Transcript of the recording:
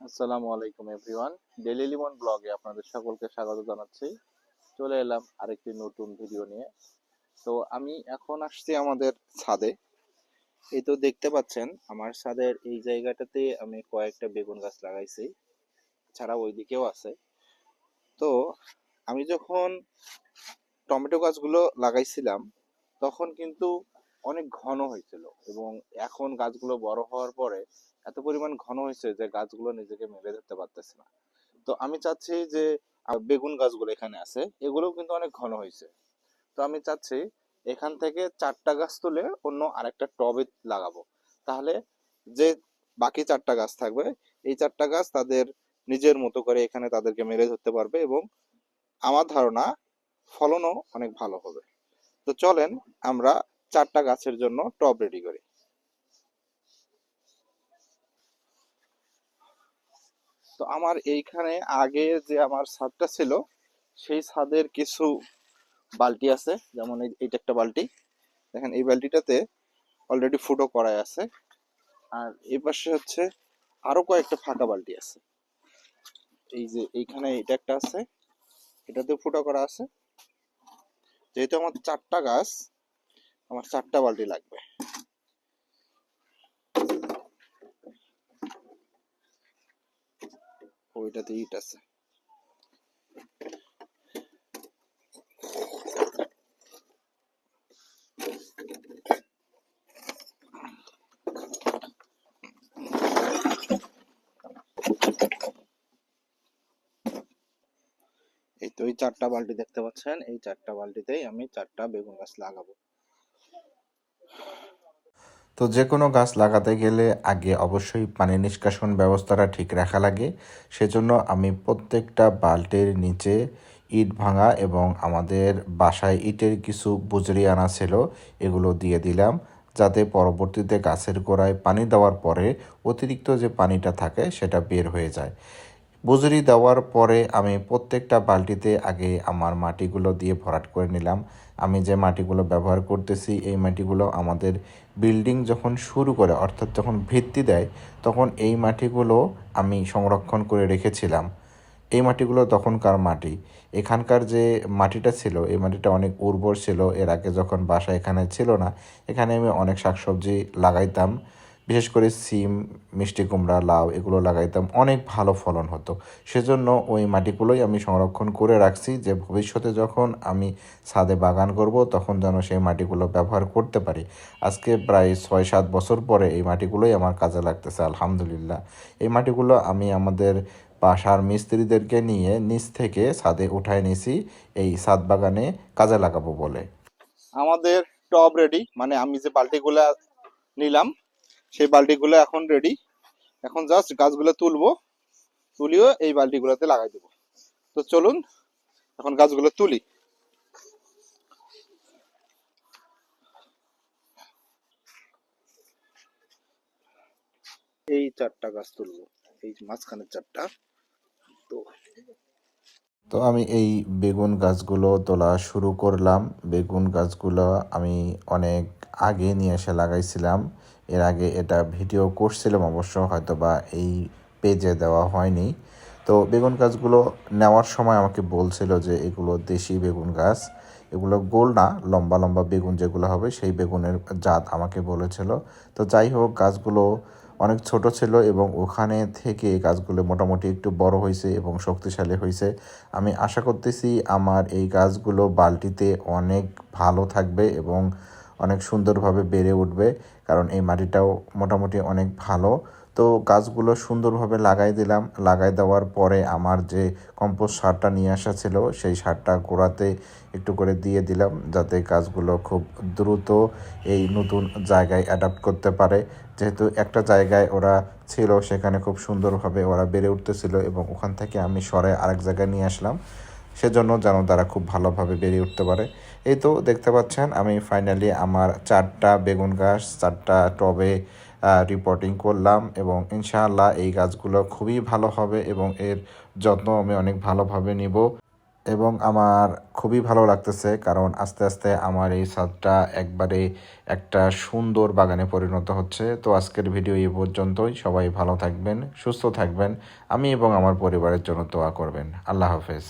আসসালামু আলাইকুম everyone. Daily Limon ব্লগে আপনাদের সকলকে স্বাগত জানাচ্ছি। চলে এলাম আরেকটি নতুন ভিডিও নিয়ে। তো আমি এখন আসছি আমাদের ছাদে। এই তো দেখতে পাচ্ছেন আমার ছাদের এই জায়গাটাতে আমি কয়েকটা বেগুন গাছ লাগাইছি, ছাড়া ওইদিকেও আছে। তো আমি যখন টমেটো গাছগুলো লাগাইছিলাম তখন কিন্তু অনেক ঘন হয়েছিল, এবং এখন গাছগুলো বড় হওয়ার পরে এত পরিমাণ ঘন হয়েছে যে গাছগুলো নিজেকে মেলে ধরতে পারতেছে না। তো আমি চাচ্ছি যে বেগুন গাছগুলো এখানে আছে এগুলোও কিন্তু অনেক ঘন হয়েছে। তো আমি চাচ্ছি এখান থেকে 4টা গাছ তুলে অন্য আরেকটা টবে লাগাবো। তাহলে যে বাকি 4টা গাছ থাকবে, এই 4টা গাছ তাদের নিজের মতো করে এখানে তাদেরকে মেরে ধরতে পারবে, এবং আমার ধারণা ফলনও অনেক ভালো হবে। তো চলেন আমরা 4টা গাছের জন্য টব রেডি করি। তো আমার এইখানে আগে যে আমার ছাদটা ছিল সেই ছাদের কিছু বালতি আছে, যেমন এইটা একটা বালতি, দেখেন এই বালতিটাতে অলরেডি ফুটো করাই আছে। আর এই পাশে হচ্ছে আরো কয়েকটা ফাঁকা বালতি আছে। এই যে এইখানে এটা একটা আছে, এটাতে ফুটো করা আছে। যেহেতু আমার 4টা গাছ, আমার 4টা বালতি লাগবে। ওইটাতে ইট আছে। এই তো এই 4টা বালতি দেখতে পাচ্ছেন, এই 4টা বালতিতেই আমি 4টা বেগুন গাছ লাগাবো। তো যে কোনো গাছ লাগাতে গেলে আগে অবশ্যই পানি নিষ্কাশন ব্যবস্থাটা ঠিক রাখা লাগে। সেজন্য আমি প্রত্যেকটা বালতির নিচে ইট ভাঙা এবং আমাদের বাসায় ইটের কিছু বুজরি আনা ছিল, এগুলো দিয়ে দিলাম, যাতে পরবর্তীতে গাছের গোড়ায় পানি দেওয়ার পরে অতিরিক্ত যে পানিটা থাকে সেটা বের হয়ে যায়। বুজরি দেওয়ার পরে আমি প্রত্যেকটা বালতিতে আগে আমার মাটিগুলো দিয়ে ভরাট করে নিলাম। আমি যে মাটিগুলো ব্যবহার করতেছি এই মাটিগুলো আমাদের বিল্ডিং যখন শুরু করে, অর্থাৎ যখন ভিত্তি দেয়, তখন এই মাটিগুলো আমি সংরক্ষণ করে রেখেছিলাম। এই মাটিগুলো তখনকার মাটি। এখানকার যে মাটিটা ছিল এই মাটিটা অনেক উর্বর ছিল। এর আগে যখন বাসা এখানে ছিল না, এখানে আমি অনেক শাকসবজি লাগাইতাম, বিশেষ করে সিম, মিষ্টি কুমড়া, লাউ এগুলো লাগাইতাম, অনেক ভালো ফলন হতো। সেজন্য ওই মাটিগুলোই আমি সংরক্ষণ করে রাখছি, যে ভবিষ্যতে যখন আমি ছাদে বাগান করব তখন যেন সেই মাটিগুলো ব্যবহার করতে পারি। আজকে প্রায় 6-7 বছর পরে এই মাটিগুলোই আমার কাজে লাগতেছে, আলহামদুলিল্লাহ। এই মাটিগুলো আমি আমাদের বাসার মিস্ত্রিদেরকে নিয়ে নিচ থেকে ছাদে উঠায় নিছি এই ছাদ বাগানে কাজে লাগাবো বলে। আমাদের টব রেডি, মানে আমি যে বালতিগুলা নিলাম সেই বালতিগুলো এখন রেডি। এখন জাস্ট গাছগুলো তুলবো, তুলিও এই বালতিগুলোতে লাগাই দেবো। তো চলুন এখন গাছগুলো তুলি। এই 4টা গাছ তুলবো, এই মাঝখানের 4টা। তো তো আমি এই বেগুন গাছগুলো তোলা শুরু করলাম। বেগুন গাছগুলো আমি অনেক আগে নিয়ে এসে লাগাইছিলাম। এর আগে এটা ভিডিও করছিলাম, অবশ্য হয়তো বা এই পেজে দেওয়া হয়নি। তো বেগুন গাছগুলো নেওয়ার সময় আমাকে বলছিল যে এগুলো দেশি বেগুন গাছ, এগুলো গোল না, লম্বা লম্বা বেগুন যেগুলো হবে সেই বেগুনের জাত আমাকে বলেছিল। তো যাই হোক, গাছগুলো অনেক ছোট ছিল এবং ওখানে থেকে গাছগুলো মোটামুটি একটু বড় হয়েছে এবং শক্তিশালী হয়েছে। আমি আশা করতেছি আমার এই গাছগুলো বালতিতে অনেক ভালো থাকবে এবং অনেক সুন্দরভাবে বেড়ে উঠবে, কারণ এই মাটিটাও মোটামুটি অনেক ভালো। তো গাছগুলো সুন্দরভাবে লাগাই দিলাম। লাগাই দেওয়ার পরে আমার যে কম্পোস্ট সারটা নিয়ে আসা ছিল সেই সারটা গোড়াতে একটু করে দিয়ে দিলাম, যাতে গাছগুলো খুব দ্রুত এই নতুন জায়গায় অ্যাডাপ্ট করতে পারে। যেহেতু একটা জায়গায় ওরা ছিল, সেখানে খুব সুন্দরভাবে ওরা বেড়ে উঠতেছিল এবং ওখান থেকে আমি সরে আরেক জায়গায় নিয়ে আসলাম, সেজন্য যেন তারা খুব ভালোভাবে বেড়ে উঠতে পারে। এই তো দেখতে পাচ্ছেন আমি ফাইনালি আমার 4টা বেগুন গাছ 4টা টবে রিপোর্টিং করলাম, এবং ইনশাআল্লাহ এই গাছগুলো খুবই ভালো হবে এবং এর যত্ন আমি অনেক ভালোভাবে নিব। এবং আমার খুবই ভালো লাগতেছে, কারণ আস্তে আস্তে আমার এই ছাদটা একবারে একটা সুন্দর বাগানে পরিণত হচ্ছে। তো আজকের ভিডিও এই পর্যন্তই। সবাই ভালো থাকবেন, সুস্থ থাকবেন। আমি এবং আমার পরিবারের জন্য দোয়া করবেন। আল্লাহ হাফেজ।